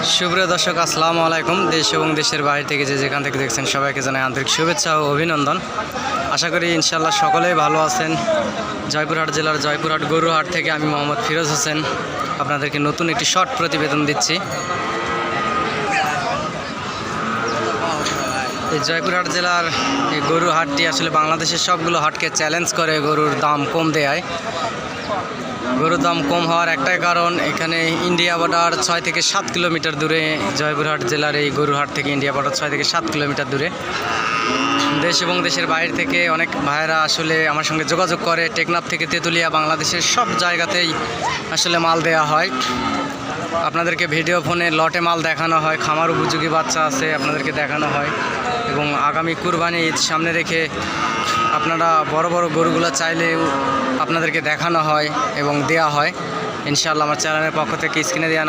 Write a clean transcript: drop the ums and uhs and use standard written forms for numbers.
সুপ্রিয় দর্শক, আসসালামু আলাইকুম। দেশ এবং দেশের বাইরে থেকে যেখান থেকে দেখছেন সবাইকে জানাই আন্তরিক শুভেচ্ছা ও অভিনন্দন। আশা করি ইনশাল্লাহ সকলেই ভালো আছেন। জয়পুরহাট জেলার জয়পুরহাট গরুহাট থেকে আমি মোহাম্মদ ফিরোজ হোসেন আপনাদেরকে নতুন একটি শর্ট প্রতিবেদন দিচ্ছি। এই জয়পুরহাট জেলার এই গরুর হাটটি আসলে বাংলাদেশের সবগুলো হাটকে চ্যালেঞ্জ করে গরুর দাম কম দেয়। গরুর দাম কম হওয়ার একটাই কারণ, এখানে ইন্ডিয়া বর্ডার 6 থেকে 7 কিলোমিটার দূরে। জয়পুরহাট জেলার এই গরুর হাট থেকে ইন্ডিয়া বর্ডার 6 থেকে 7 কিলোমিটার দূরে। দেশ এবং দেশের বাইরে থেকে অনেক ভাইয়েরা আসলে আমার সঙ্গে যোগাযোগ করে। টেকনাফ থেকে তেঁতুলিয়া, বাংলাদেশের সব জায়গাতেই আসলে মাল দেওয়া হয়। আপনাদেরকে ভিডিও ফোনে লটে মাল দেখানো হয়, খামার উপযোগী বাচ্চা আছে আপনাদেরকে দেখানো হয়। এবং আগামী কুরবানি ঈদ সামনে রেখে আপনারা বড় বড় গরুগুলো চাইলেও আপনাদেরকে দেখানো হয় এবং দেওয়া হয়। ইনশাআল্লাহ আমার চ্যানেলের পক্ষ থেকে স্ক্রিনে দেওয়া